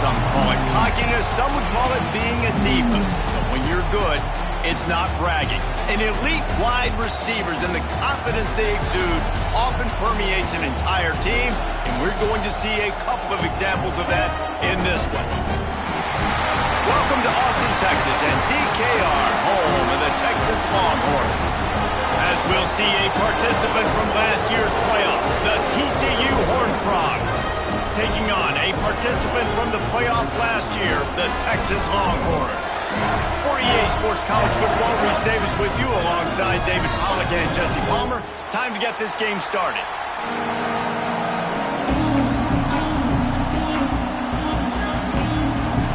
Some call it cockiness, some would call it being a diva. But when you're good, it's not bragging. An elite wide receivers and the confidence they exude often permeates an entire team, and we're going to see a couple of examples of that in this one. Welcome to Austin, Texas, and DKR, home of the Texas Longhorns. As we'll see a participant from last year's playoff, the TCU Horned Frogs, taking on a participant from the playoff last year, the Texas Longhorns. For EA Sports College Football, Reese Davis with you alongside David Pollack and Jesse Palmer. Time to get this game started.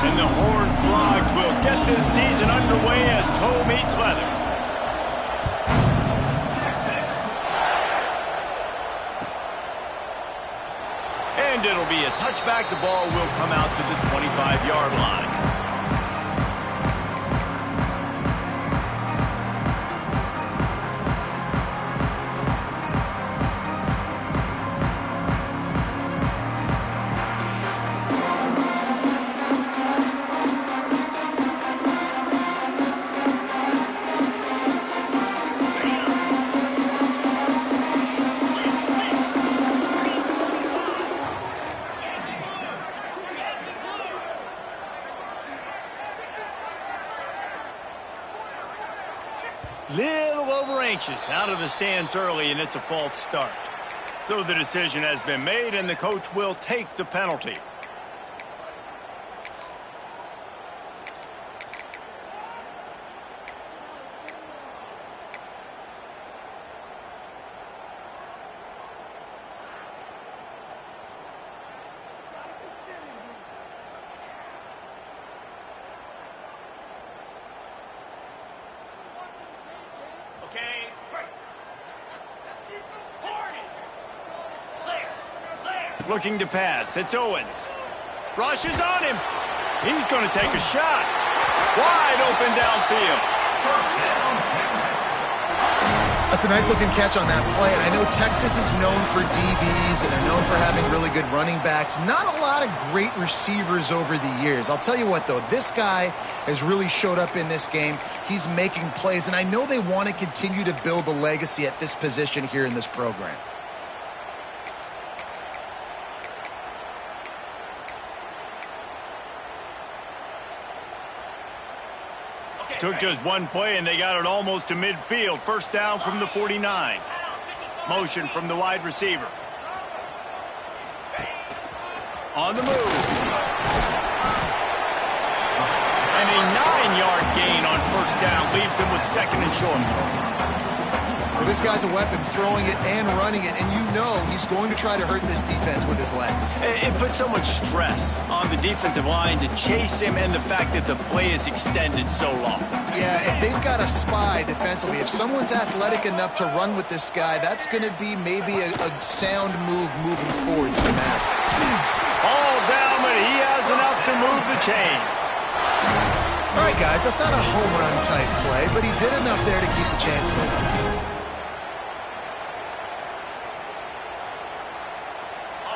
And the Horned Frogs will get this season underway as toe meets leather. And it'll be a touchback. The ball will come out to the 25-yard line. Little over anxious, out of the stands early, and it's a false start. So the decision has been made, and the coach will take the penalty. Looking to pass. It's Owens. Rushes on him. He's going to take a shot. Wide open downfield. That's a nice-looking catch on that play. And I know Texas is known for DBs, and they're known for having really good running backs. Not a lot of great receivers over the years. I'll tell you what, though. This guy has really showed up in this game. He's making plays, and I know they want to continue to build a legacy at this position here in this program. Took just one play, and they got it almost to midfield. First down from the 49. Motion from the wide receiver. On the move. And a 9-yard gain on first down leaves them with second and short. Well, this guy's a weapon, throwing it and running it, and you know he's going to try to hurt this defense with his legs. It puts so much stress on the defensive line to chase him, and the fact that the play is extended so long. Yeah, if they've got a spy defensively, if someone's athletic enough to run with this guy, that's going to be maybe a sound move moving forward. So Matt. All down, but he has enough to move the chains. All right, guys, that's not a home run type play, but he did enough there to keep the chains moving.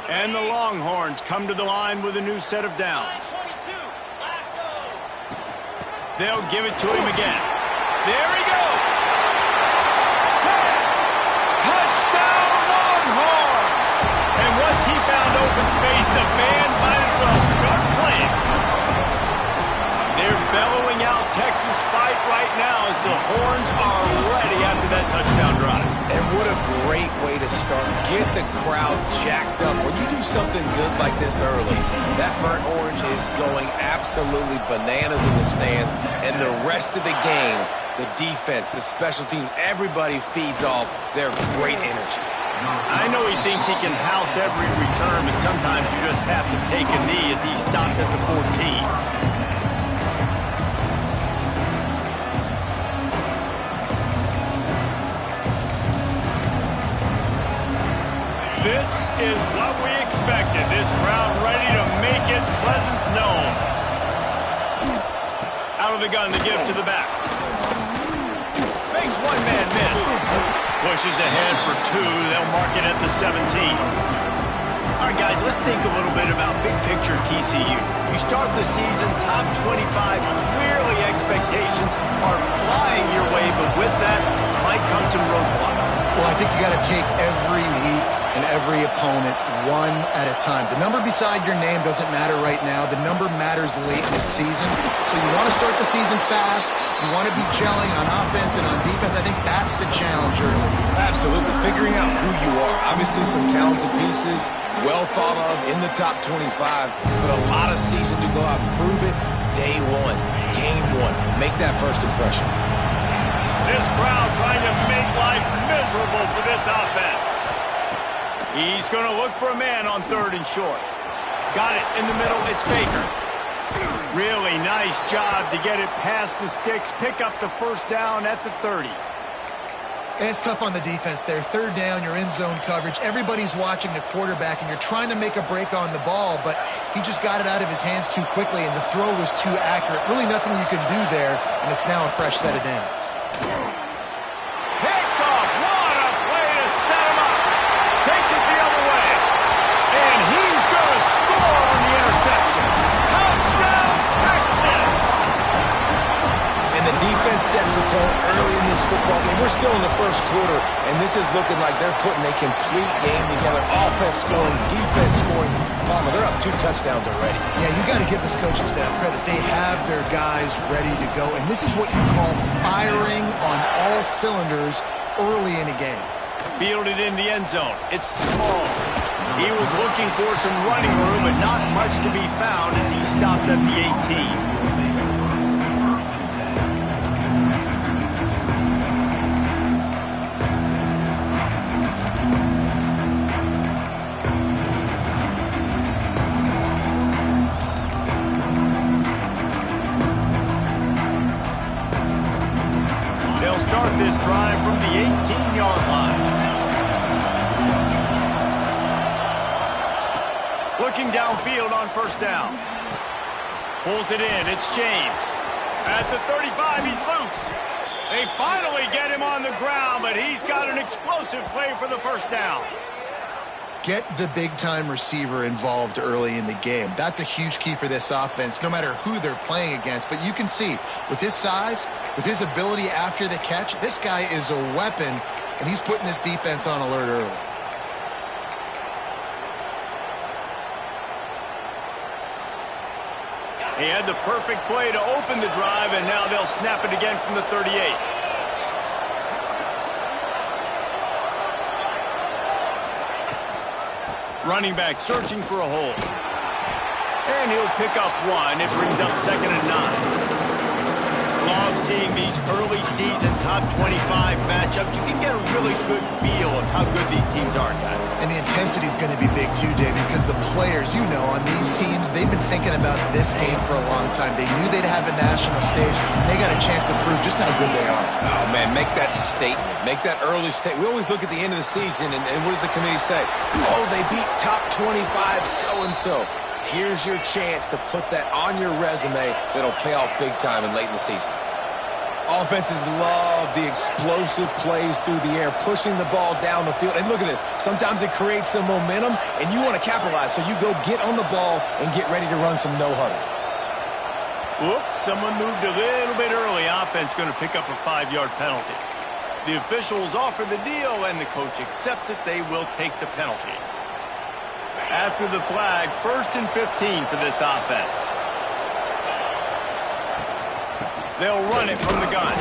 And the Longhorns come to the line with a new set of downs. They'll give it to him again. There he goes. Touchdown, Longhorns! And once he found open space, the band might as well start playing. They're bellowing out Texas fight right now as the Horns are ready after that touchdown drive. And what a great way to start. Get the crowd jacked up. When you do something good like this early, that burnt orange is going absolutely bananas in the stands. And the rest of the game, the defense, the special teams, everybody feeds off their great energy. I know he thinks he can house every return, but sometimes you just have to take a knee as he stopped at the 14. This is what we expected. This crowd ready to make its presence known. Out of the gun, the give to the back. Makes one man miss. Pushes ahead for two. They'll mark it at the 17. All right, guys, let's think a little bit about big picture TCU. You start the season top 25. Clearly, expectations are flying your way, but with that might come some roadblocks. Well, I think you got to take every week and every opponent one at a time. The number beside your name doesn't matter right now. The number matters late in the season. So you want to start the season fast. You want to be gelling on offense and on defense. I think that's the challenge early. Absolutely. Figuring out who you are. Obviously some talented pieces, well thought of in the top 25, but a lot of season to go out and prove it. Day one, game one. Make that first impression. This crowd trying to make life miserable for this offense. He's going to look for a man on 3rd and short. Got it in the middle. It's Baker. Really nice job to get it past the sticks. Pick up the first down at the 30. And it's tough on the defense there. 3rd down, you're in zone coverage. Everybody's watching the quarterback, and you're trying to make a break on the ball, but he just got it out of his hands too quickly, and the throw was too accurate. Really nothing you can do there, and it's now a fresh set of downs. Picked off. What a play to set him up. Takes it the other way. And he's going to score on the interception. Touchdown, Texas! And the defense sets the tone early in this football game. We're still in the first quarter, and this is looking like they're putting a complete game together. Offense scoring, defense scoring. Palmer, they're up 2 touchdowns already. Yeah, you got to give this coaching staff credit. They have their guys ready to go, and this is what you call firing on all cylinders early in a game. Fielded in the end zone. It's small. He was looking for some running room, but not much to be found as he stopped at the 18. They'll start this drive from the 18-yard line. Looking downfield on 1st down. Pulls it in. It's James. At the 35, he's loose. They finally get him on the ground, but he's got an explosive play for the 1st down. Get the big-time receiver involved early in the game. That's a huge key for this offense, no matter who they're playing against. But you can see, with his size, with his ability after the catch, this guy is a weapon, and he's putting this defense on alert early. He had the perfect play to open the drive, and now they'll snap it again from the 38. Running back searching for a hole. And he'll pick up 1. It brings up 2nd and 9. Love seeing these early season top 25 matchups. You can get a really good feel of how good these teams are, guys. And the intensity is going to be big too, David, because the players, you know, on these teams, they've been thinking about this game for a long time. They knew they'd have a national stage, and they got a chance to prove just how good they are. Oh, man, make that statement. Make that early statement. We always look at the end of the season, and what does the committee say? Oh, they beat top 25 so-and-so. Here's your chance to put that on your resume that'll pay off big time and late in the season. Offenses love the explosive plays through the air, pushing the ball down the field. And look at this. Sometimes it creates some momentum, and you want to capitalize. So you go get on the ball and get ready to run some no-huddle. Whoops, someone moved a little bit early. Offense going to pick up a 5-yard penalty. The officials offer the deal, and the coach accepts it. They will take the penalty. After the flag, 1st and 15 for this offense. They'll run it from the gun.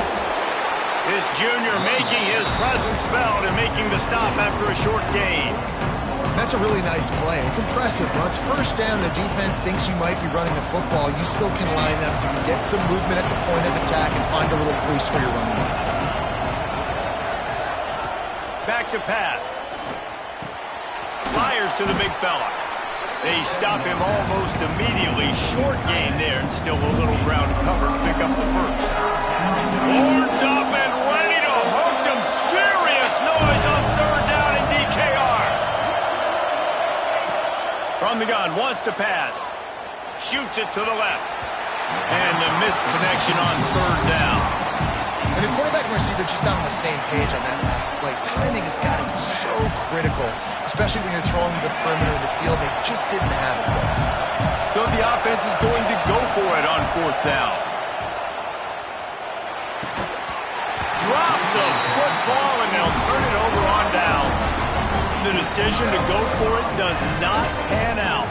This junior making his presence felt and making the stop after a short gain. That's a really nice play. It's impressive. Once 1st down, the defense thinks you might be running the football. You still can line up. You can get some movement at the point of attack and find a little crease for your running back. Back to pass. Fires to the big fella. They stop him almost immediately. Short gain there, and still a little ground to cover to pick up the 1st. Horns up and ready to hook them. Serious noise on 3rd down and DKR. From the gun, wants to pass. Shoots it to the left. And the missed connection on 3rd down. And the quarterback receiver just not on the same page on that last play. Timing has got to be so critical, especially when you're throwing to the perimeter of the field. They just didn't have it there. So the offense is going to go for it on 4th down. Drop the football, and they'll turn it over on downs. The decision to go for it does not pan out.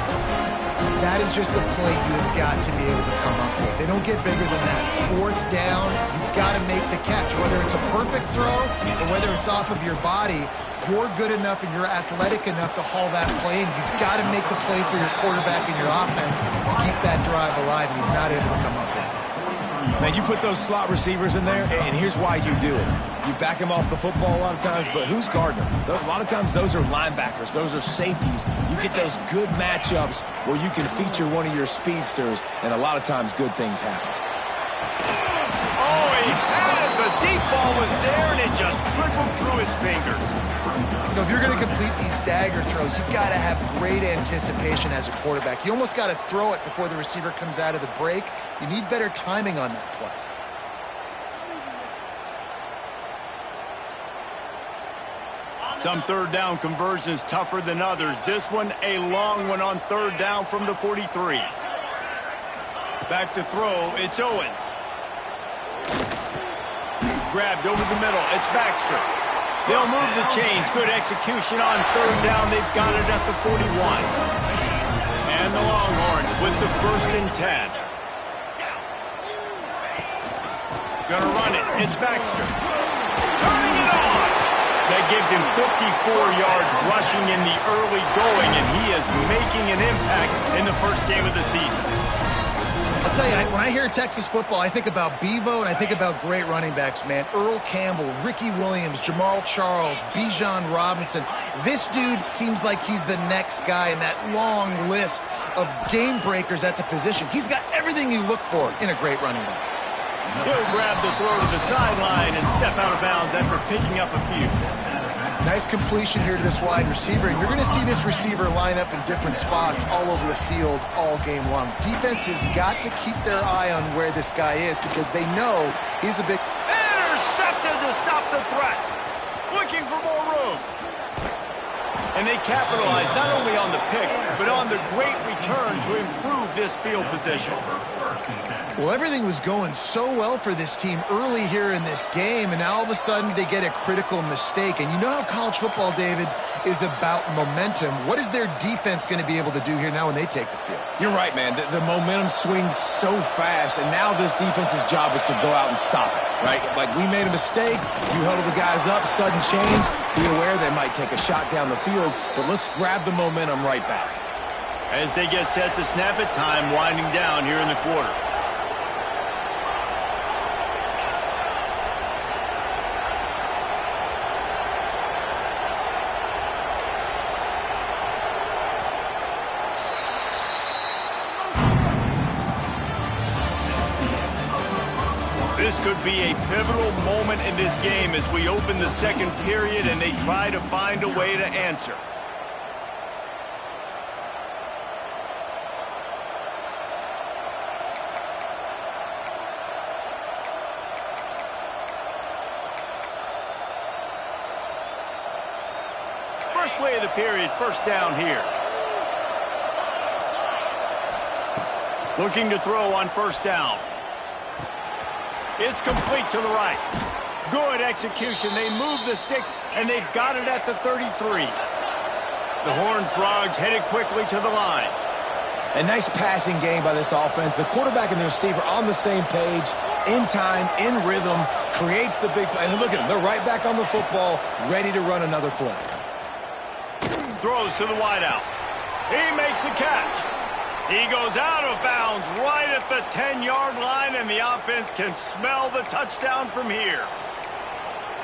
That is just a play you have got to be able to come up with. They don't get bigger than that. 4th down, you've got to make the catch. Whether it's a perfect throw or whether it's off of your body, you're good enough and you're athletic enough to haul that play, and you've got to make the play for your quarterback and your offense to keep that drive alive, and he's not able to come up with it. Man, you put those slot receivers in there, and here's why you do it. You back them off the football a lot of times, but who's guarding them? A lot of times those are linebackers. Those are safeties. You get those good matchups where you can feature one of your speedsters, and a lot of times good things happen. Oh, he had it. The deep ball was there, and it just trickled through his fingers. You know, if you're going to complete these dagger throws, you've got to have great anticipation as a quarterback. You almost got to throw it before the receiver comes out of the break. You need better timing on that play. Some 3rd down conversions tougher than others. This one, a long one on 3rd down from the 43. Back to throw, it's Owens. Grabbed over the middle, it's Baxter. They'll move the chains. Good execution on 3rd down. They've got it at the 41. And the Longhorns with the 1st and 10. Gonna run it. It's Baxter. Turning it on. That gives him 54 yards rushing in the early going, and he is making an impact in the 1st game of the season. I'll tell you, when I hear Texas football, I think about Bevo and I think about great running backs, man. Earl Campbell, Ricky Williams, Jamal Charles, Bijan Robinson. This dude seems like he's the next guy in that long list of game breakers at the position. He's got everything you look for in a great running back. He'll grab the throw to the sideline and step out of bounds after picking up a few. Nice completion here to this wide receiver. And you're going to see this receiver line up in different spots all over the field all game long. Defense has got to keep their eye on where this guy is because they know he's a big... Intercepted to stop the threat. Looking for more room. And they capitalize not only on the pick, but on the great return to improve this field position. Well, everything was going so well for this team early here in this game, and now all of a sudden they get a critical mistake. And you know how college football, David, is about momentum. What is their defense going to be able to do here now when they take the field? You're right, man. The momentum swings so fast, and now this defense's job is to go out and stop it, right? Like, we made a mistake. You huddle the guys up, sudden change. Be aware they might take a shot down the field, but let's grab the momentum right back. As they get set to snap it, time winding down here in the quarter. This could be a pivotal moment in this game as we open the 2nd period and they try to find a way to answer. First play of the period, 1st down here. Looking to throw on 1st down. It's complete to the right. Good execution. They move the sticks, and they've got it at the 33. The Horned Frogs headed quickly to the line. A nice passing game by this offense. The quarterback and the receiver on the same page, in time, in rhythm, creates the big play. And look at them. They're right back on the football, ready to run another play. Throws to the wideout. He makes the catch. He goes out of bounds right at the 10-yard line, and the offense can smell the touchdown from here.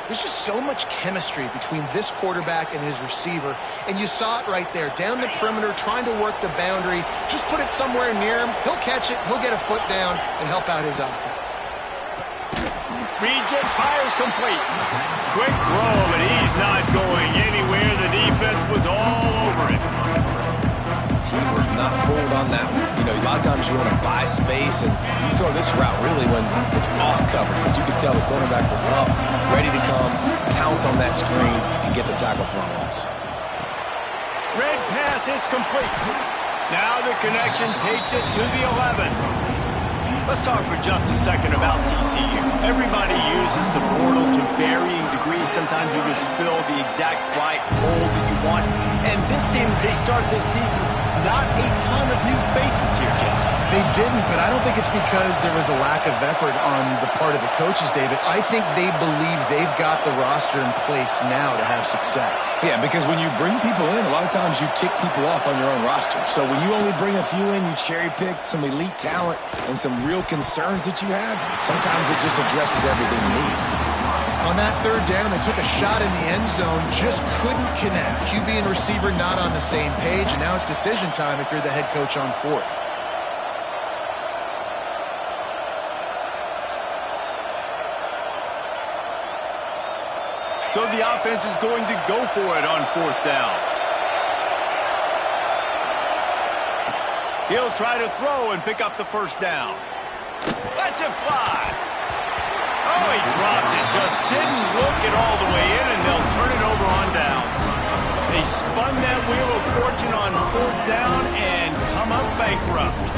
There's just so much chemistry between this quarterback and his receiver, and you saw it right there. Down the perimeter, trying to work the boundary. Just put it somewhere near him. He'll catch it, he'll get a foot down, and help out his offense. Reads it, fires complete. Quick throw, but he's not going anywhere. The defense was all over it. He was not fooled on that one. You know, a lot of times you want to buy space, and you throw this route really when it's off cover. But you could tell the cornerback was up, ready to come, pounce on that screen, and get the tackle for a loss. Red pass, it's complete. Now the connection takes it to the 11. Let's talk for just a second about TCU. Everybody uses the portal to varying degrees. Sometimes you just fill the exact right hole that you want. And this team, as they start this season, not a ton of new faces here, Jesse. They didn't, but I don't think it's because there was a lack of effort on the part of the coaches, David. I think they believe they've got the roster in place now to have success. Yeah, because when you bring people in, a lot of times you tick people off on your own roster. So when you only bring a few in, you cherry-pick some elite talent and some real concerns that you have, sometimes it just addresses everything you need. On that third down, they took a shot in the end zone, just couldn't connect. QB and receiver not on the same page, and now it's decision time if you're the head coach on fourth. So the offense is going to go for it on fourth down. He'll try to throw and pick up the first down. Lets it fly. Oh, he dropped it. Just didn't look it all the way in, and they'll turn it over on downs. They spun that wheel of fortune on fourth down and come up bankrupt.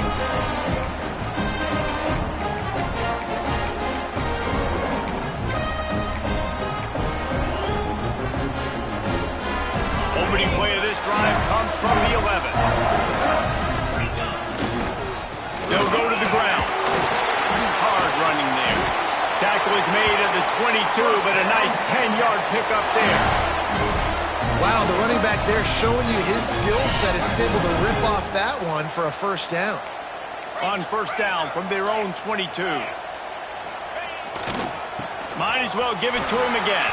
Opening play of this drive comes from the 11. They'll go to the ground. Hard running there. Tackle is made at the 22, but a nice 10-yard pickup there. Wow, the running back there showing you his skill set is able to rip off that one for a first down. On first down from their own 22. Might as well give it to him again.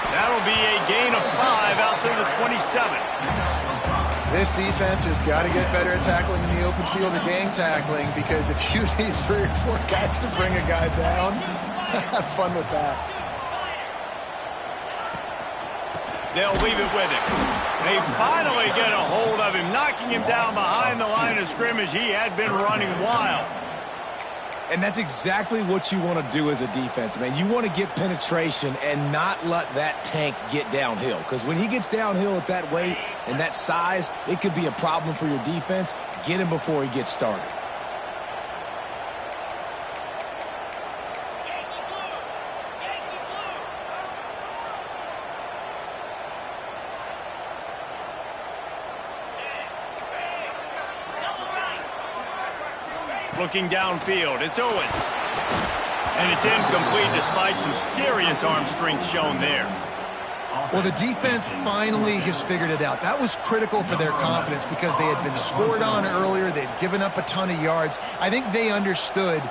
That'll be a gain of 5 out to the 27. This defense has got to get better at tackling in the open field or gang tackling, because if you need 3 or 4 guys to bring a guy down, have fun with that. They'll leave it with him. They finally get a hold of him, knocking him down behind the line of scrimmage. He had been running wild. And that's exactly what you want to do as a defense, man. You want to get penetration and not let that tank get downhill. Because when he gets downhill at that weight and that size, it could be a problem for your defense. Get him before he gets started. Looking downfield, it's Owens. And it's incomplete despite some serious arm strength shown there. Well, the defense finally has figured it out. That was critical for their confidence because they had been scored on earlier. They'd given up a ton of yards. I think they understood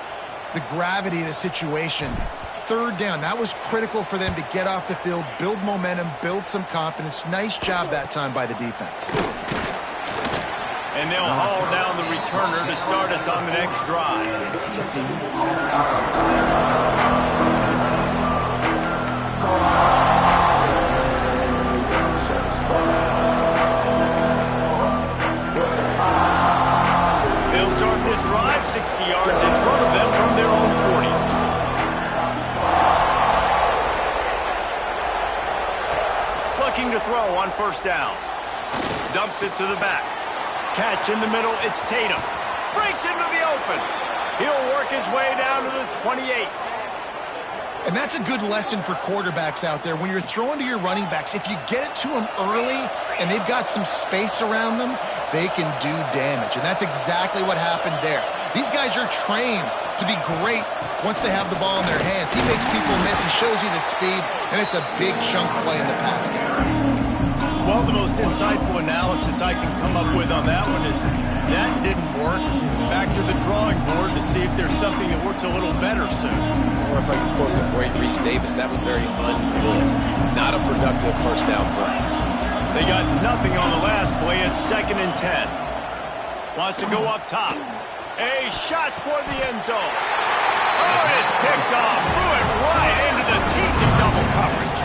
the gravity of the situation. Third down, that was critical for them to get off the field, build momentum, build some confidence. Nice job that time by the defense. And they'll haul down the returner to start us on the next drive. They'll start this drive 60 yards in front of them from their own 40. Looking to throw on first down. Dumps it to the back. Catch in the middle, it's Tatum. Breaks into the open. He'll work his way down to the 28. And that's a good lesson for quarterbacks out there. When you're throwing to your running backs, if you get it to them early and they've got some space around them, they can do damage. And that's exactly what happened there. These guys are trained to be great once they have the ball in their hands. He makes people miss. He shows you the speed, and it's a big chunk play in the pass game. Well, the most insightful analysis I can come up with on that one is that didn't work. Back to the drawing board to see if there's something that works a little better soon. Or if I can quote the great Reese Davis, that was very ungood. Not a productive first down play. They got nothing on the last play. It's 2nd and 10. Wants to go up top. A shot toward the end zone. Oh, it's picked off. Threw it right into the teeth of double coverage.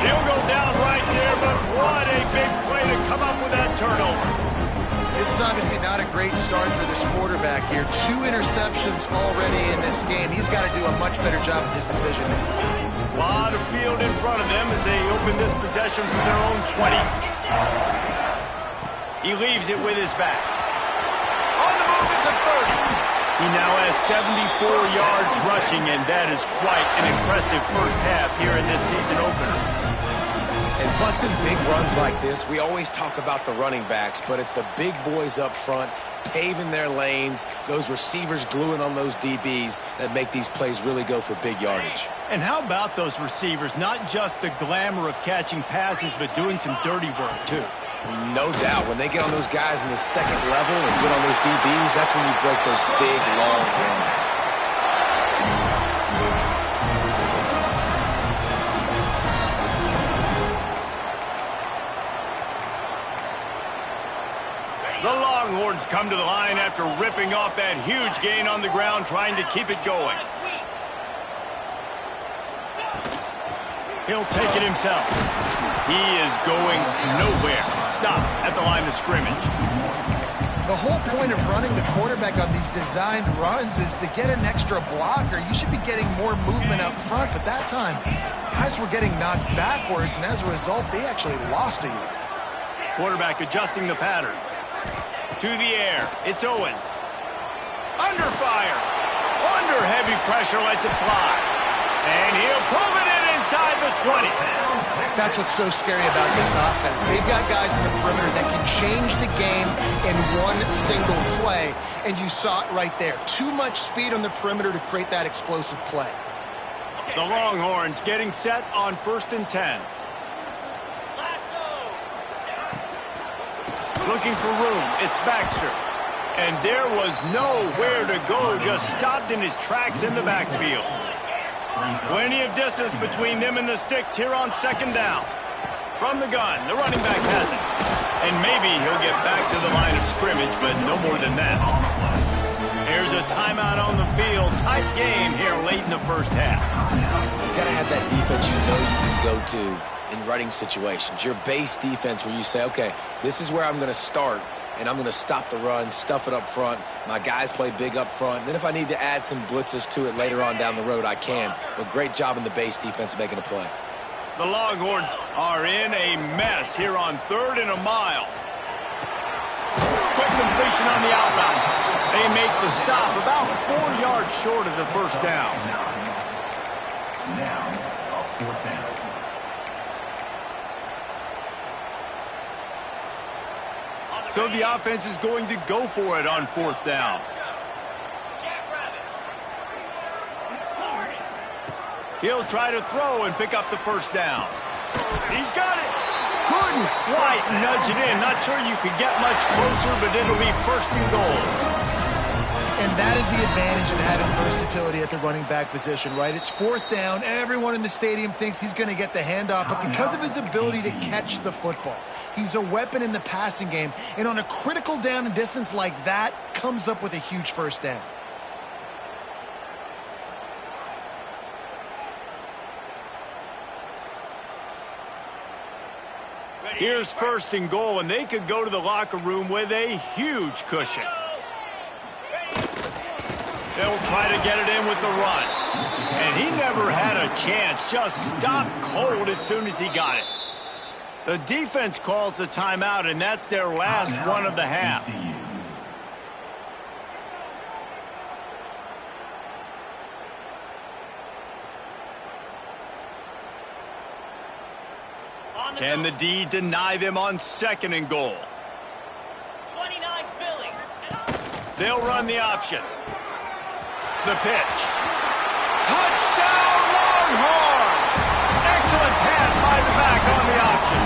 He'll go down right there, but what a big play to come up with that turnover. This is not a great start for this quarterback here. 2 interceptions already in this game. He's got to do a much better job with his decision. A lot of field in front of them as they open this possession from their own 20. He leaves it with his back. On the move at the 30. He now has 74 yards rushing, and that is quite an impressive first half here in this season opener. And busting big runs like this, we always talk about the running backs, but it's the big boys up front, paving their lanes, those receivers gluing on those DBs that make these plays really go for big yardage. And how about those receivers? Not just the glamour of catching passes, but doing some dirty work, too. No doubt. When they get on those guys in the second level and get on those DBs, that's when you break those big, long runs. The Longhorns come to the line after ripping off that huge gain on the ground, trying to keep it going. He'll take it himself. He is going nowhere. Stop at the line of scrimmage. The whole point of running the quarterback on these designed runs is to get an extra blocker. You should be getting more movement up front, but that time, guys were getting knocked backwards, and as a result, they actually lost to you. Quarterback adjusting the pattern. To the air, it's Owens. Under fire. Under heavy pressure, lets it fly. And he'll pull it in inside the 20. That's what's so scary about this offense. They've got guys in the perimeter that can change the game in one single play, and you saw it right there. Too much speed on the perimeter to create that explosive play. The Longhorns getting set on 1st and 10. Looking for room, it's Baxter. And there was nowhere to go, just stopped in his tracks in the backfield. Plenty of distance between them and the sticks here on 2nd down. From the gun, the running back has it. And maybe he'll get back to the line of scrimmage, but no more than that. Here's a timeout on the field. Tight game here late in the first half. You got to have that defense you know you can go to in running situations. Your base defense where you say, okay, this is where I'm going to start, and I'm going to stop the run, stuff it up front. My guys play big up front. Then if I need to add some blitzes to it later on down the road, I can. But great job in the base defense making a play. The Longhorns are in a mess here on 3rd and a mile. Quick completion on the outbound. They make the stop about 4 yards short of the first down. Now, 4th down. So the offense is going to go for it on 4th down. He'll try to throw and pick up the first down. He's got it. Couldn't quite nudge it in. Not sure you could get much closer, but it'll be 1st and goal. And that is the advantage of having versatility at the running back position, right? It's 4th down. Everyone in the stadium thinks he's going to get the handoff, but because of his ability to catch the football, he's a weapon in the passing game. And on a critical down and distance like that, comes up with a huge first down. Here's 1st and goal, and they could go to the locker room with a huge cushion. They'll try to get it in with the run. And he never had a chance. Just stopped cold as soon as he got it. The defense calls the timeout, and that's their last one of the half. Can the D deny them on 2nd and goal? 29 Philly. They'll run the option. The pitch. Touchdown, Longhorn! Excellent pass by the back on the option.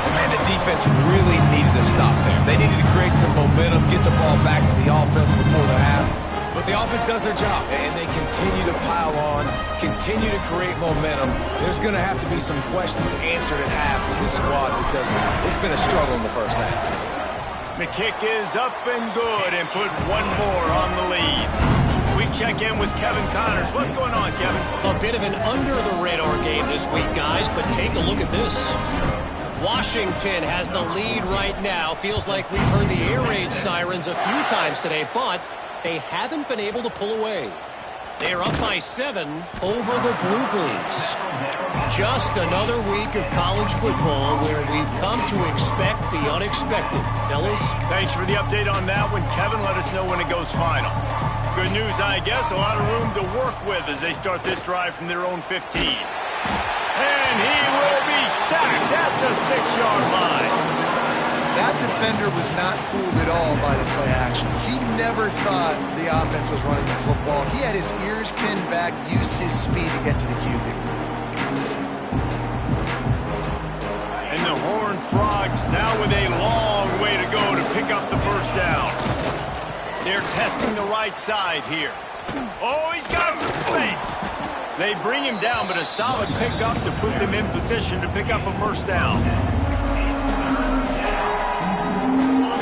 And man, the defense really needed to stop there. They needed to create some momentum, get the ball back to the offense before the half. But the offense does their job, and they continue to pile on, continue to create momentum. There's going to have to be some questions answered at half with this squad because it's been a struggle in the first half. The kick is up and good and put one more on the lead. We check in with Kevin Connors. What's going on, Kevin? A bit of an under-the-radar game this week, guys, but take a look at this. Washington has the lead right now. Feels like we've heard the air raid sirens a few times today, but they haven't been able to pull away. They're up by 7 over the Blue Bulls. Just another week of college football where we've come to expect the unexpected. Fellas? Thanks for the update on that one, Kevin. Let us know when it goes final. Good news, I guess. A lot of room to work with as they start this drive from their own 15. And he will be sacked at the 6-yard line. That defender was not fooled at all by the play action. He never thought the offense was running the football. He had his ears pinned back, used his speed to get to the QB. And the Horned Frogs now with a long way to go to pick up the first down. They're testing the right side here. Oh, he's got some space. They bring him down, but a solid pickup to put them in position to pick up a first down.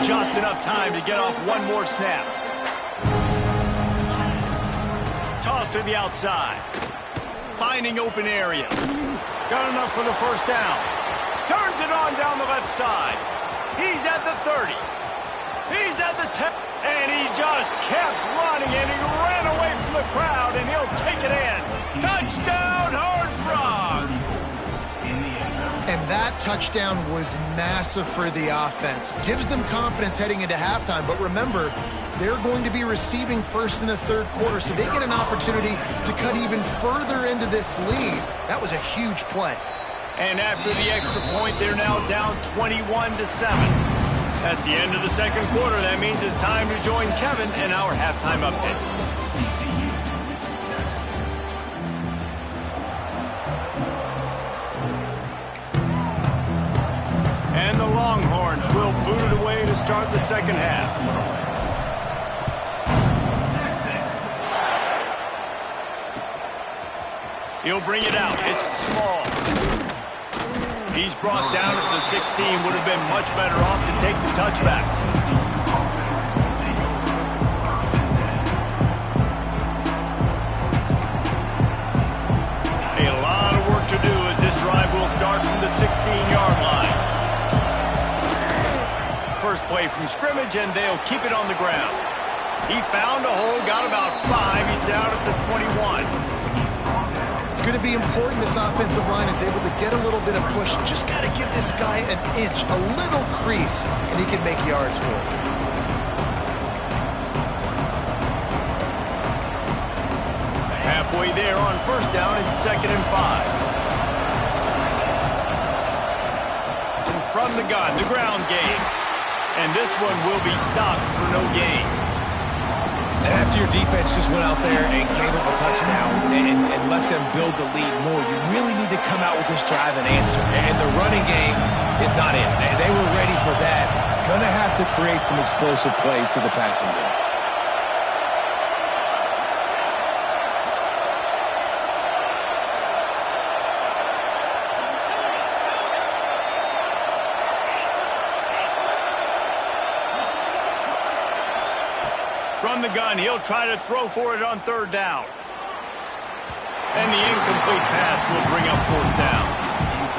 Just enough time to get off one more snap. Toss to the outside. Finding open area. Got enough for the first down. Turns it on down the left side. He's at the 30. He's at the 10. And he just kept running, and he ran away from the crowd, and he'll take it in. Touchdown, Horned Frogs! And that touchdown was massive for the offense. Gives them confidence heading into halftime. But remember, they're going to be receiving first in the third quarter, so they get an opportunity to cut even further into this lead. That was a huge play. And after the extra point, they're now down 21-7. That's the end of the second quarter. That means it's time to join Kevin in our halftime update. And the Longhorns will boot it away to start the second half. He'll bring it out. It's small. He's brought down at the 16. Would have been much better off to take the touchback. A lot of work to do as this drive will start from the 16-yard line. First play from scrimmage, and they'll keep it on the ground. He found a hole, got about 5. He's down at the 21. It's going to be important this offensive line is able to get a little bit of push. Just got to give this guy an inch, a little crease, and he can make yards for it. Halfway there on first down, it's 2nd and 5. And from the gun, the ground game. And this one will be stopped for no gain. And after your defense just went out there and gave them a touchdown and let them build the lead more, you really need to come out with this drive and answer. And the running game is not it. They were ready for that. Gonna have to create some explosive plays to the passing game. From the gun, he'll try to throw for it on 3rd down. And the incomplete pass will bring up 4th down.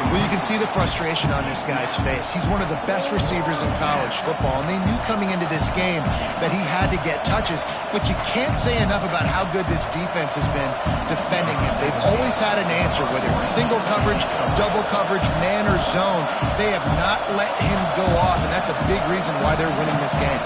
Well, you can see the frustration on this guy's face. He's one of the best receivers in college football, and they knew coming into this game that he had to get touches, but you can't say enough about how good this defense has been defending him. They've always had an answer, whether it's single coverage, double coverage, man or zone. They have not let him go off, and that's a big reason why they're winning this game.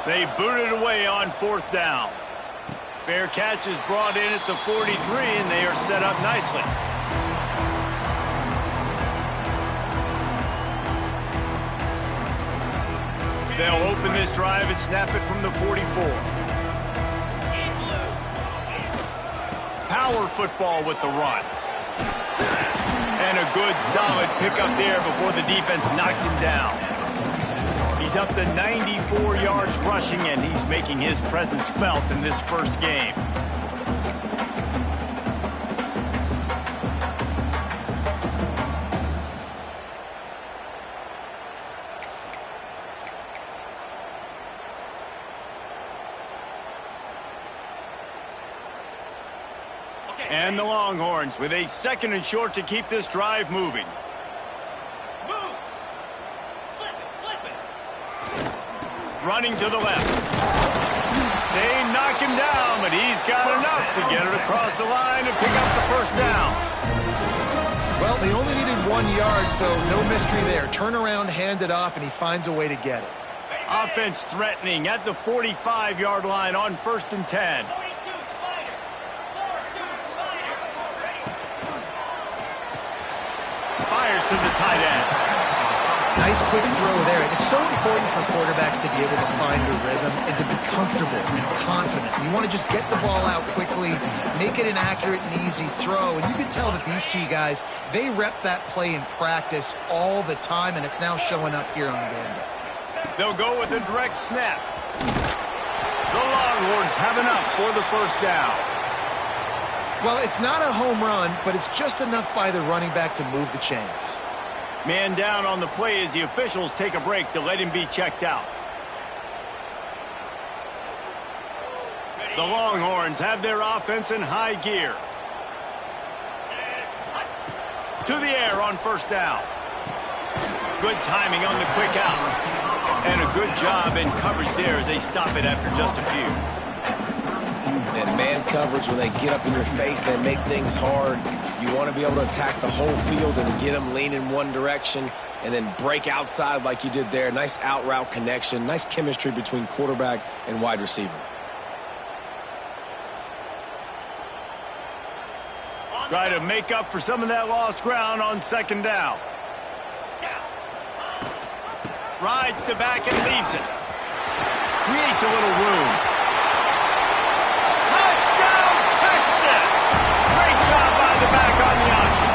They booted away on 4th down. Fair catch is brought in at the 43, and they are set up nicely. They'll open this drive and snap it from the 44. Power football with the run. And a good, solid pickup there before the defense knocks him down. He's up to 94 yards rushing, and he's making his presence felt in this first game. And the Longhorns with a 2nd and short to keep this drive moving. Moves. Flip it. Running to the left. They knock him down, but he's got enough to get it across the line and pick up the first down. Well, they only needed 1 yard, so no mystery there. Turn around, hand it off, and he finds a way to get it. Offense threatening at the 45-yard line on 1st and 10. 42 Spider. 4-2 Spider. Fires to the tight end. Nice quick throw there. It's so important for quarterbacks to be able to find a rhythm and to be comfortable and confident. You want to just get the ball out quickly, make it an accurate and easy throw. And you can tell that these two guys, they rep that play in practice all the time, and it's now showing up here on game day. They'll go with a direct snap. The Longhorns have enough for the first down. Well, it's not a home run, but it's just enough by the running back to move the chains. Man down on the play as the officials take a break to let him be checked out. The Longhorns have their offense in high gear. To the air on first down. Good timing on the quick out. And a good job in coverage there as they stop it after just a few. And man coverage, when they get up in your face, they make things hard. You want to be able to attack the whole field and get them leaning one direction and then break outside like you did there. Nice out route connection, nice chemistry between quarterback and wide receiver. Try to make up for some of that lost ground on 2nd down. Rides to back and leaves it. Creates a little room. Touchdown, Texas! Great job by the back on the option.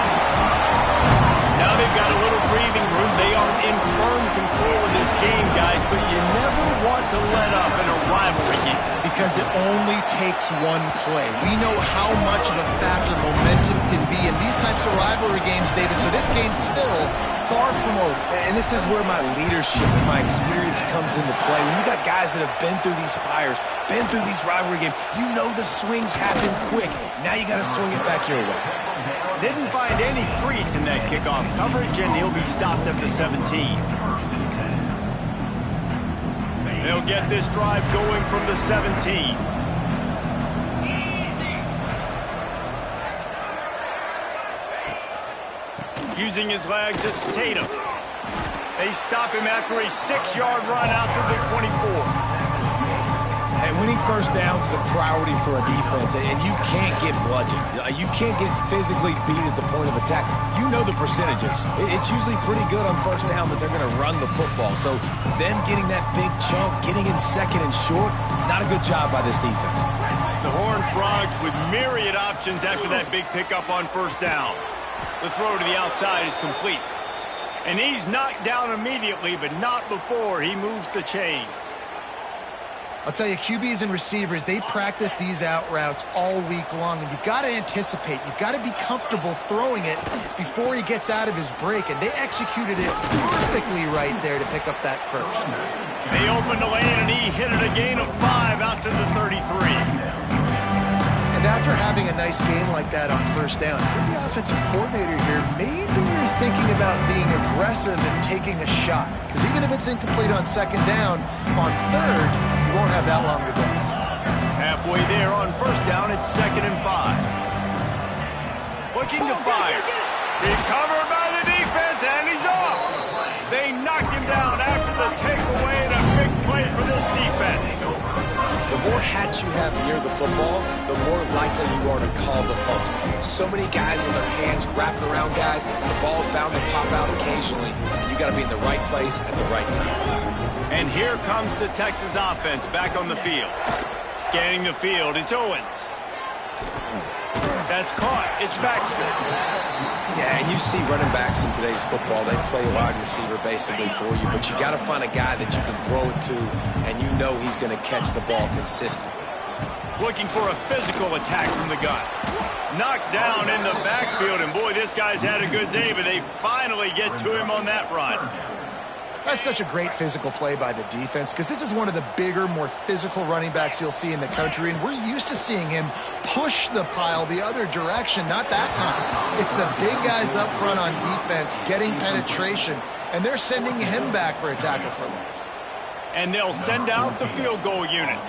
Now they've got a little breathing room. They are in firm control of this game, guys, but you never want to let up in a rivalry game. Because it only takes one play. We know how much of a factor momentum can be in these types of rivalry games, David, so this game's still far from over. And this is where my leadership and my experience comes into play. When you got guys that have been through these fires, been through these rivalry games, you know the swings happen quick. Now you got to swing it back your way. Didn't find any crease in that kickoff coverage, and he'll be stopped at the 17. They'll get this drive going from the 17. Using his legs, it's Tatum. They stop him after a 6-yard run out to the 24. And winning first downs is a priority for a defense, and you can't get bludgeoned. You can't get physically beat at the point of attack. You know the percentages. It's usually pretty good on first down that they're going to run the football. So them getting that big chunk, getting in 2nd and short, not a good job by this defense. The Horned Frogs with myriad options after that big pickup on first down. The throw to the outside is complete. And he's knocked down immediately, but not before he moves the chains. I'll tell you, QBs and receivers, they practice these out routes all week long, and you've got to anticipate. You've got to be comfortable throwing it before he gets out of his break, and they executed it perfectly right there to pick up that first. They opened the lane, and he hit it a gain of 5 out to the 33. And after having a nice game like that on first down, for the offensive coordinator here, maybe you're thinking about being aggressive and taking a shot. Because even if it's incomplete on 2nd down, on 3rd, you won't have that long to go. Halfway there on first down, it's 2nd and 5. Looking to fire. Recovered by the defense, and he's off. They knocked him down after the takeaway, and a big play for this defense. The more hats you have near the football, the more likely you are to cause a fumble. So many guys with their hands wrapping around guys, the ball's bound to pop out occasionally. You got to be in the right place at the right time. And here comes the Texas offense back on the field. Scanning the field, it's Owens. That's caught. It's Baxter. Yeah, and you see running backs in today's football, they play wide receiver basically for you, but you got to find a guy that you can throw it to, and you know he's going to catch the ball consistently. Looking for a physical attack from the gun. Knocked down in the backfield, and boy, this guy's had a good day, but they finally get to him on that run. That's such a great physical play by the defense because this is one of the bigger, more physical running backs you'll see in the country, and we're used to seeing him push the pile the other direction. Not that time. It's the big guys up front on defense getting penetration, and they're sending him back for a tackle for loss. And they'll send out the field goal unit.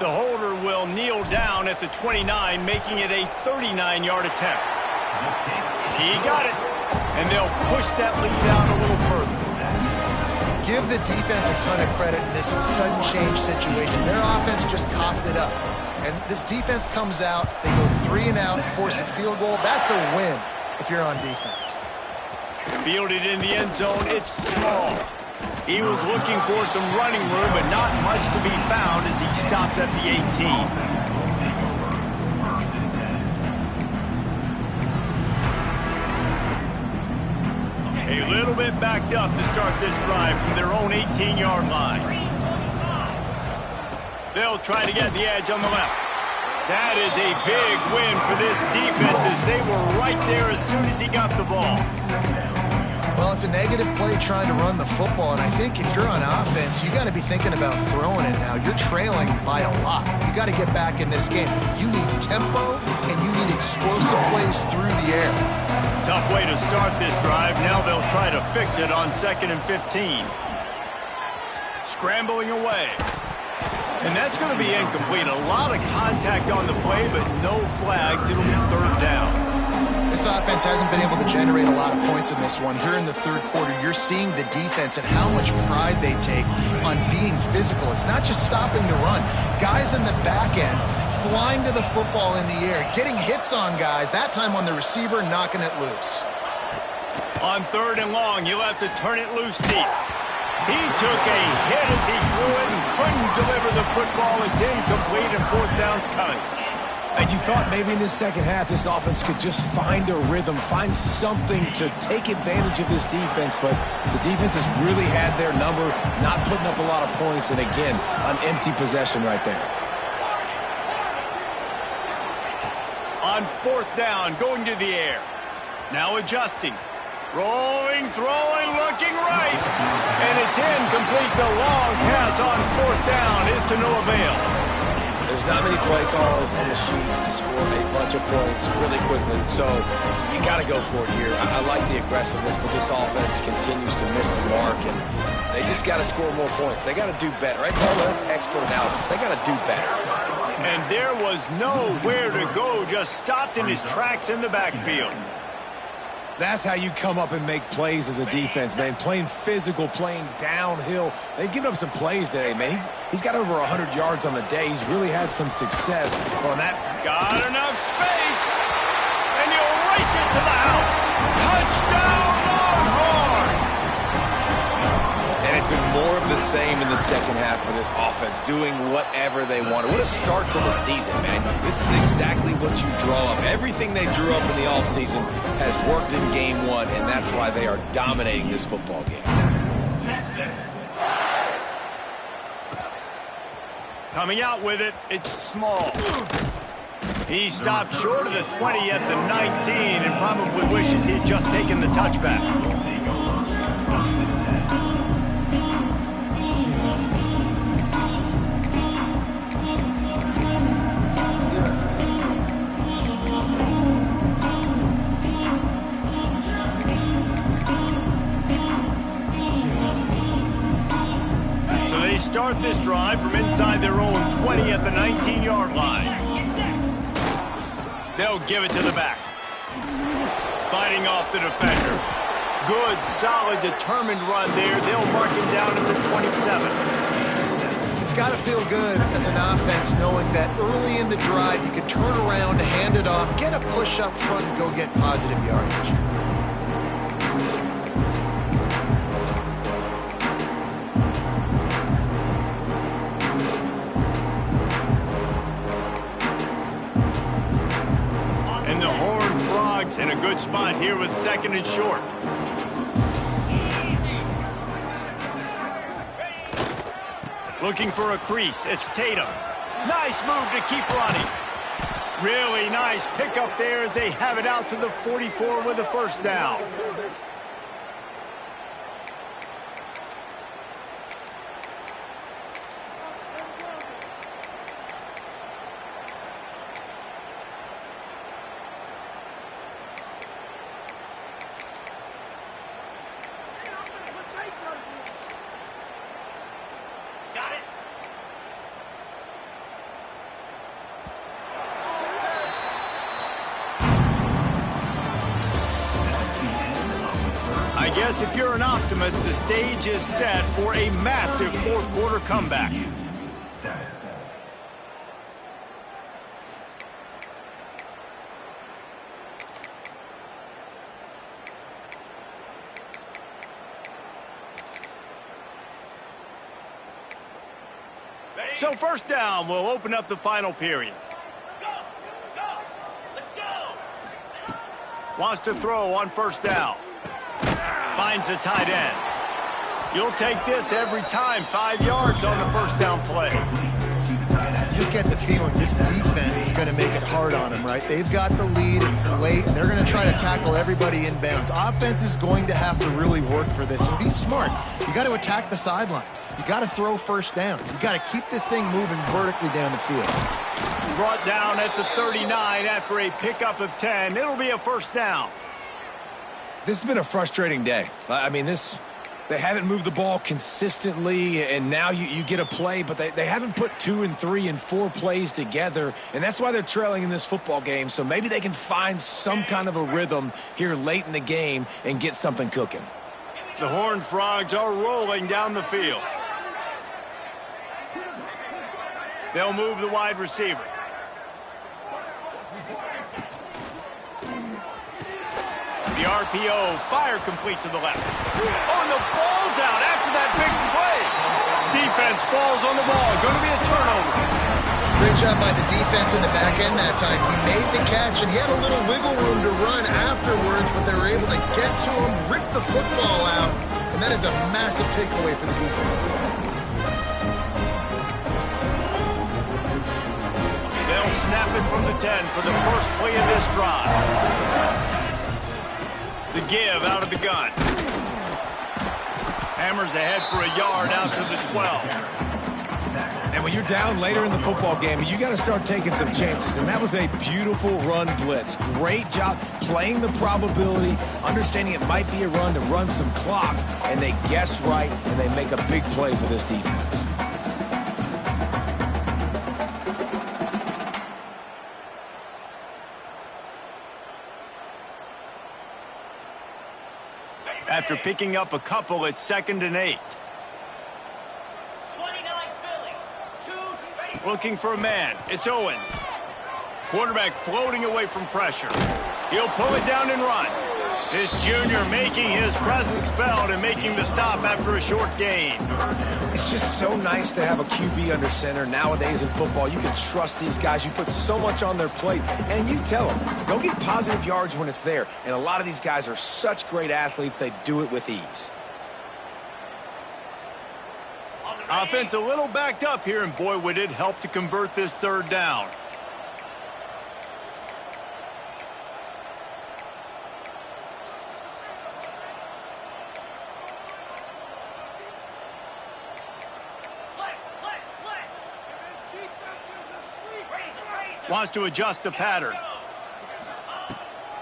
The holder will kneel down at the 29, making it a 39-yard attempt. He got it, and they'll push that lead out a little further. Give the defense a ton of credit in this sudden change situation. Their offense just coughed it up. And this defense comes out, they go 3 and out, force a field goal. That's a win if you're on defense. Fielded in the end zone, it's small. He was looking for some running room, but not much to be found as he stopped at the 18. A little bit backed up to start this drive from their own 18-yard line. They'll try to get the edge on the left. That is a big win for this defense as they were right there as soon as he got the ball. Well, it's a negative play trying to run the football, and I think if you're on offense, you got to be thinking about throwing it now. You're trailing by a lot. You got to get back in this game. You need tempo, and you need explosive plays through the air. Tough way to start this drive. Now they'll try to fix it on 2nd and 15. Scrambling away. And that's going to be incomplete. A lot of contact on the play, but no flags. It'll be 3rd down. This offense hasn't been able to generate a lot of points in this one. Here in the 3rd quarter, you're seeing the defense and how much pride they take on being physical. It's not just stopping to run. Guys in the back end flying to the football in the air, getting hits on guys, that time on the receiver, knocking it loose. On 3rd and long, you'll have to turn it loose deep. He took a hit as he threw it and couldn't deliver the football. It's incomplete and 4th down's coming. And you thought maybe in this second half this offense could just find a rhythm, find something to take advantage of this defense, but the defense has really had their number, not putting up a lot of points, and again, an empty possession right there. On 4th down, going to the air. Now adjusting. Rolling, throwing, looking right. And it's incomplete. The long pass on 4th down is to no avail. There's not many play calls on the sheet to score a bunch of points really quickly, so you got to go for it here. I like the aggressiveness, but this offense continues to miss the mark, and they just got to score more points. They got to do better. Right, Paul? That's expert analysis. They got to do better. And there was nowhere to go, just stopped in his tracks in the backfield. That's how you come up and make plays as a defense, man. Playing physical, playing downhill. They've given up some plays today, man. He's got over 100 yards on the day. He's really had some success on that. Got enough space, and he'll race it to the house. Touchdown, Longhorns! And it's been more of the same in the second half for this offense, doing whatever they want. What a start to the season, man. This is exactly what you draw up. Everything they drew up in the offseason has worked in game 1, and that's why they are dominating this football game. Coming out with it, it's small. He stopped short of the 20 at the 19 and probably wishes he'd just taken the touchback. Start this drive from inside their own 20 at the 19-yard line. They'll give it to the back. Fighting off the defender. Good, solid, determined run there. They'll mark him down at the 27. It's got to feel good as an offense knowing that early in the drive you can turn around, hand it off, get a push up front, and go get positive yardage. In a good spot here with 2nd and short. Looking for a crease. It's Tatum. Nice move to keep running. Really nice pickup there as they have it out to the 44 with a 1st down. I guess if you're an optimist, the stage is set for a massive fourth-quarter comeback. So first down, we'll open up the final period. Go! Let's go! Wants to throw on first down. Finds the tight end. You'll take this every time. 5 yards on the first down play. You just get the feeling this defense is going to make it hard on them, right? They've got the lead. It's late, and they're going to try to tackle everybody inbounds. Offense is going to have to really work for this and be smart. You got to attack the sidelines. You got to throw first down. You got to keep this thing moving vertically down the field. Brought down at the 39 after a pickup of 10. It'll be a first down. This has been a frustrating day. I mean, they haven't moved the ball consistently, and now you get a play, but they haven't put 2 and 3 and 4 plays together, and that's why they're trailing in this football game. So maybe they can find some kind of a rhythm here late in the game and get something cooking. The Horned Frogs are rolling down the field. They'll move the wide receiver. The RPO, fire complete to the left. Oh, and the ball's out after that big play. Defense falls on the ball. Going to be a turnover. Great job by the defense in the back end that time. He made the catch, and he had a little wiggle room to run afterwards, but they were able to get to him, rip the football out, and that is a massive takeaway for the defense. They'll snap it from the 10 for the first play of this drive. The give out of the gun. Hammers ahead for a yard out to the 12. And when you're down later in the football game, you got to start taking some chances. And that was a beautiful run blitz. Great job playing the probability, understanding it might be a run to run some clock. And they guess right, and they make a big play for this defense. After picking up a couple, it's 2nd and 8. 29 Philly. Choose Looking for a man. It's Owens. Quarterback floating away from pressure. He'll pull it down and run. This junior making his presence felt and making the stop after a short gain. It's just so nice to have a QB under center. Nowadays in football, you can trust these guys. You put so much on their plate, and you tell them, go get positive yards when it's there. And a lot of these guys are such great athletes, they do it with ease. Offense a little backed up here, and boy, would it help to convert this third down. Wants to adjust the pattern.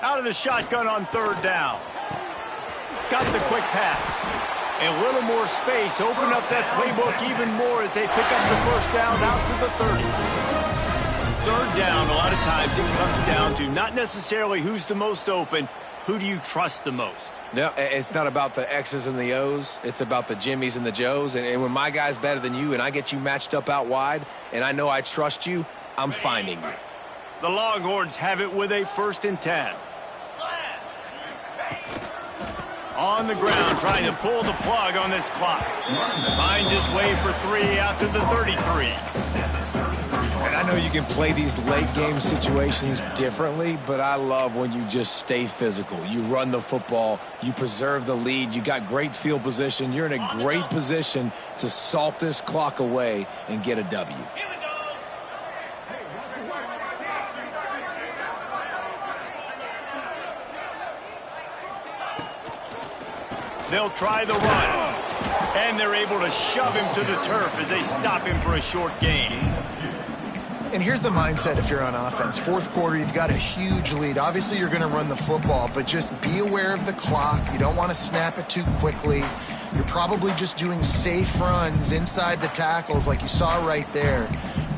Out of the shotgun on third down. Got the quick pass. A little more space. Open up that playbook even more as they pick up the first down out to the 30. Third down, a lot of times it comes down to not necessarily who's the most open, who do you trust the most? No, it's not about the X's and the O's. It's about the Jimmies and the Joes. And when my guy's better than you and I get you matched up out wide and I know I trust you, I'm finding you. The Longhorns have it with a 1st and 10. On the ground, trying to pull the plug on this clock. Finds his way for 3 out to the 33. And I know you can play these late game situations differently, but I love when you just stay physical. You run the football, you preserve the lead, you got great field position. You're in a great position to salt this clock away and get a W. They'll try the run. And they're able to shove him to the turf as they stop him for a short gain. And here's the mindset if you're on offense. Fourth quarter, you've got a huge lead. Obviously, you're going to run the football, but just be aware of the clock. You don't want to snap it too quickly. You're probably just doing safe runs inside the tackles like you saw right there.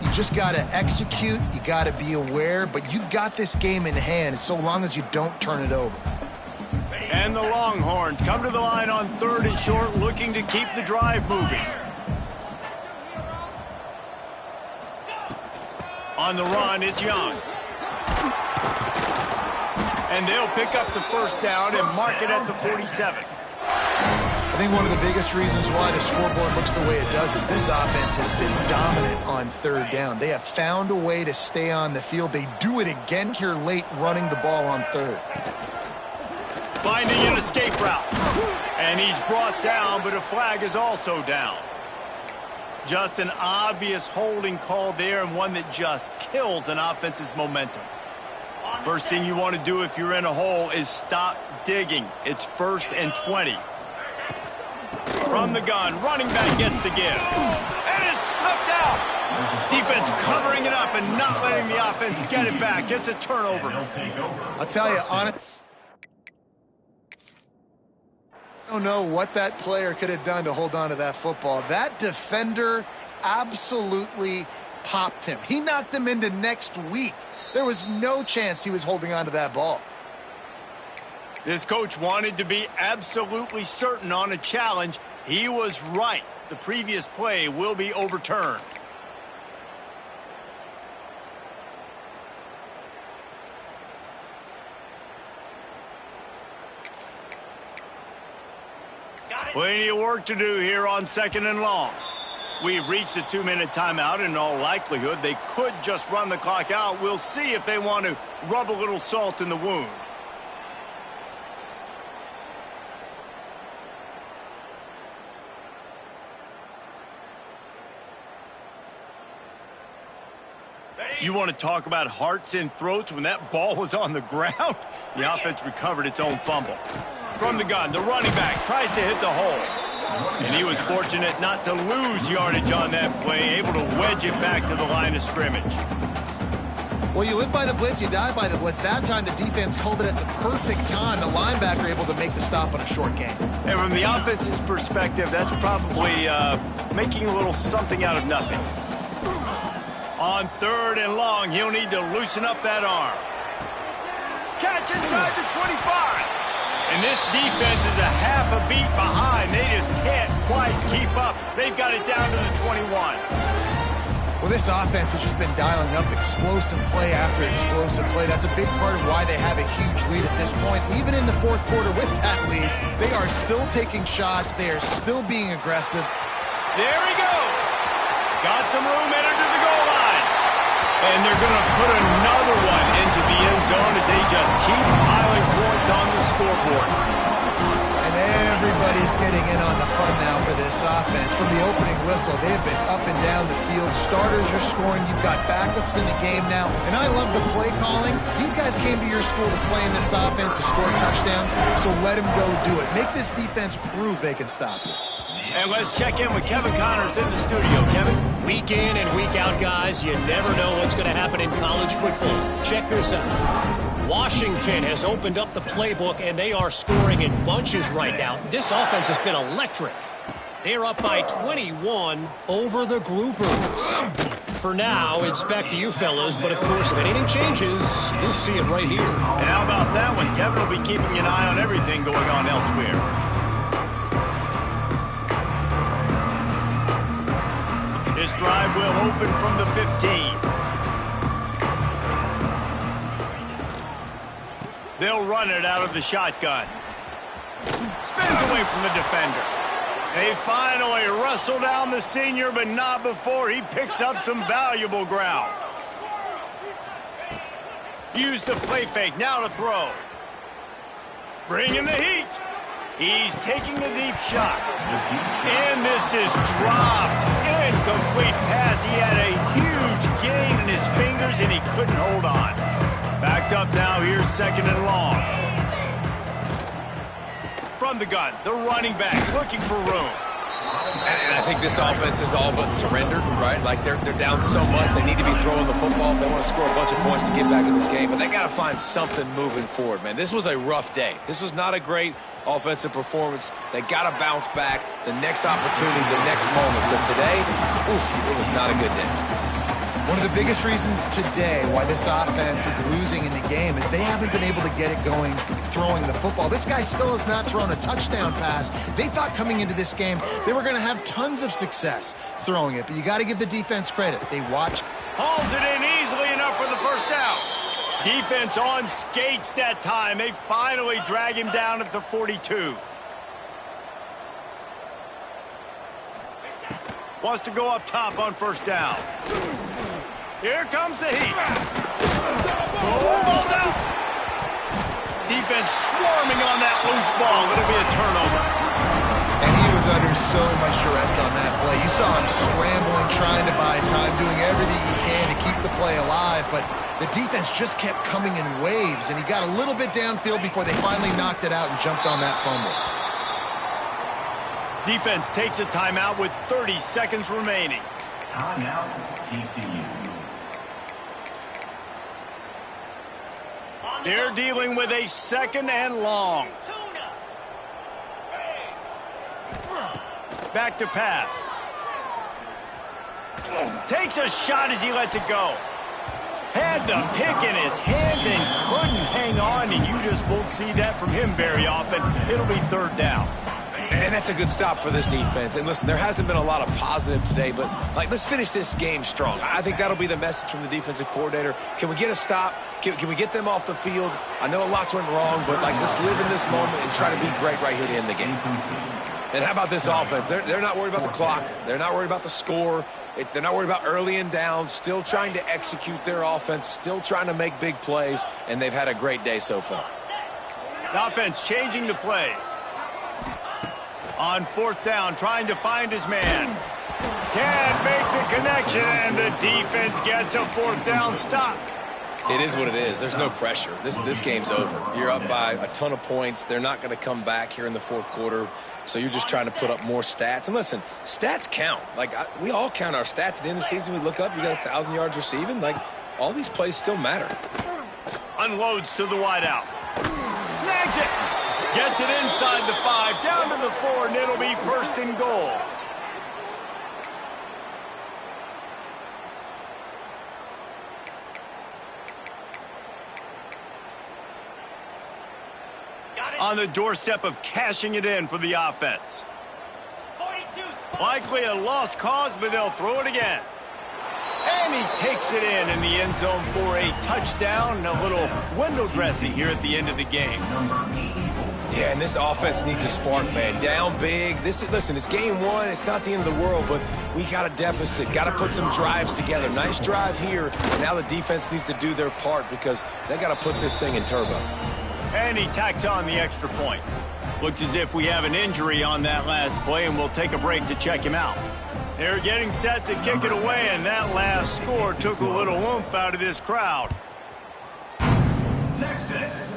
You just got to execute. You got to be aware, but you've got this game in hand so long as you don't turn it over. And the Longhorns come to the line on 3rd and short, looking to keep the drive moving. On the run, it's Young. And they'll pick up the first down and mark it at the 47. I think one of the biggest reasons why the scoreboard looks the way it does is this offense has been dominant on 3rd down. They have found a way to stay on the field. They do it again here late, running the ball on 3rd. Finding an escape route. And he's brought down, but a flag is also down. Just an obvious holding call there, and one that just kills an offense's momentum. First thing you want to do if you're in a hole is stop digging. It's 1st and 20. From the gun, running back gets to give. And is sucked out. Defense covering it up and not letting the offense get it back. It's a turnover. I'll tell you, honestly, I don't know what that player could have done to hold on to that football. That defender absolutely popped him. He knocked him into next week. There was no chance he was holding on to that ball. This coach wanted to be absolutely certain on a challenge. He was right. The previous play will be overturned. Plenty of work to do here on 2nd and long. We've reached a 2-minute timeout. In all likelihood, they could just run the clock out. We'll see if they want to rub a little salt in the wound. You want to talk about hearts and throats when that ball was on the ground? The offense recovered its own fumble. From the gun, the running back tries to hit the hole. And he was fortunate not to lose yardage on that play, able to wedge it back to the line of scrimmage. Well, you live by the blitz, you die by the blitz. That time the defense called it at the perfect time. The linebacker able to make the stop on a short gain. And from the offense's perspective, that's probably making a little something out of nothing. On 3rd and long, he'll need to loosen up that arm. Catch inside the 25. And this defense is a half a beat behind. They just can't quite keep up. They've got it down to the 21. Well, this offense has just been dialing up explosive play after explosive play. That's a big part of why they have a huge lead at this point. Even in the 4th quarter with that lead, they are still taking shots. They are still being aggressive. There he goes. Got some room headed to the goal line. And they're going to put another one into the end zone as they just keep piling points on the scoreboard. And everybody's getting in on the fun now for this offense. From the opening whistle, they have been up and down the field. Starters are scoring. You've got backups in the game now. And I love the play calling. These guys came to your school to play in this offense to score touchdowns, so let them go do it. Make this defense prove they can stop you. And let's check in with Kevin Connors in the studio. Kevin? Week in and week out, guys, you never know what's going to happen in college football. Check this out. Washington has opened up the playbook, and they are scoring in bunches right now. This offense has been electric. They're up by 21 over the Groupers. For now, it's back to you fellas, but of course, if anything changes, you'll see it right here. And how about that one? Kevin will be keeping an eye on everything going on elsewhere. This drive will open from the 15. They'll run it out of the shotgun. Spins away from the defender. They finally wrestle down the senior, but not before he picks up some valuable ground. Use the play fake, now to throw. Bringing the heat. He's taking a deep shot. And this is dropped. Incomplete pass. He had a huge gain in his fingers, and he couldn't hold on. Backed up now. Here's 2nd and long. From the gun, the running back looking for room. And I think this offense is all but surrendered, right? Like they're down so much, they need to be throwing the football if they want to score a bunch of points to get back in this game. But they got to find something moving forward, man. This was a rough day. This was not a great offensive performance. They got to bounce back. The next opportunity, the next moment. Because today, oof, it was not a good day. One of the biggest reasons today why this offense is losing in the game is they haven't been able to get it going throwing the football. This guy still has not thrown a touchdown pass. They thought coming into this game they were going to have tons of success throwing it, but you got to give the defense credit. They watched. Hauls it in easily enough for the first down. Defense on skates that time. They finally drag him down at the 42. Wants to go up top on first down. Here comes the heat. Oh, ball's out. Defense swarming on that loose ball. It'll be a turnover. And he was under so much duress on that play. You saw him scrambling, trying to buy time, doing everything he can to keep the play alive, but the defense just kept coming in waves, and he got a little bit downfield before they finally knocked it out and jumped on that fumble. Defense takes a timeout with 30 seconds remaining. Timeout, TCU. They're dealing with a second and long. Back to pass. Takes a shot as he lets it go. Had the pick in his hands and couldn't hang on, and you just won't see that from him very often. It'll be third down. And that's a good stop for this defense. And listen, there hasn't been a lot of positive today, but let's finish this game strong. I think that'll be the message from the defensive coordinator. Can we get a stop? Can we get them off the field? I know lots went wrong, but let's live in this moment and try to be great right here to end the game. And how about this offense? They're not worried about the clock. They're not worried about the score. They're not worried about early and down. Still trying to execute their offense. Still trying to make big plays, and they've had a great day so far. The offense changing the play. On fourth down, trying to find his man. Can't make the connection, and the defense gets a fourth down stop. It is what it is. There's no pressure. This game's over. You're up by a ton of points. They're not going to come back here in the fourth quarter, so you're just trying to put up more stats. And listen, stats count. We all count our stats. At the end of the season, we look up, you got 1,000 yards receiving. All these plays still matter. Unloads to the wideout. Snags it. Gets it inside the 5, down to the 4, and it'll be first and goal. On the doorstep of cashing it in for the offense. 42 spot. Likely a lost cause, but they'll throw it again. And he takes it in the end zone for a touchdown and a little window dressing here at the end of the game. Yeah, and this offense needs a spark, man. Down big. Listen, it's game one. It's not the end of the world, but we got a deficit. Got to put some drives together. Nice drive here. And now the defense needs to do their part because they got to put this thing in turbo. And he tacks on the extra point. Looks as if we have an injury on that last play, and we'll take a break to check him out. They're getting set to kick it away, and that last score took a little oomph out of this crowd. Texas.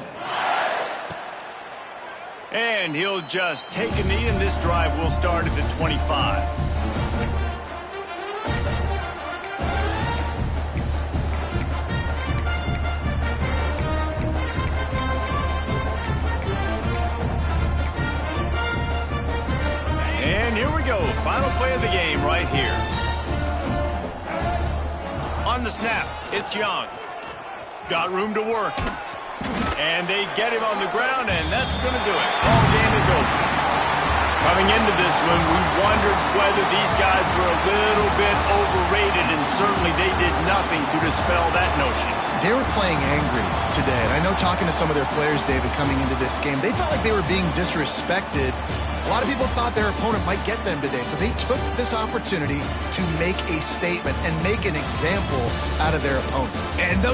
And he'll just take a knee, and this drive will start at the 25. And here we go. Final play of the game right here. On the snap, it's Young. Got room to work. And they get him on the ground, and that's going to do it. Ball game is over. Coming into this one, we wondered whether these guys were a little bit overrated, and certainly they did nothing to dispel that notion. They were playing angry today, and I know talking to some of their players, David, coming into this game, they felt like they were being disrespected. A lot of people thought their opponent might get them today, so they took this opportunity to make a statement and make an example out of their opponent. And those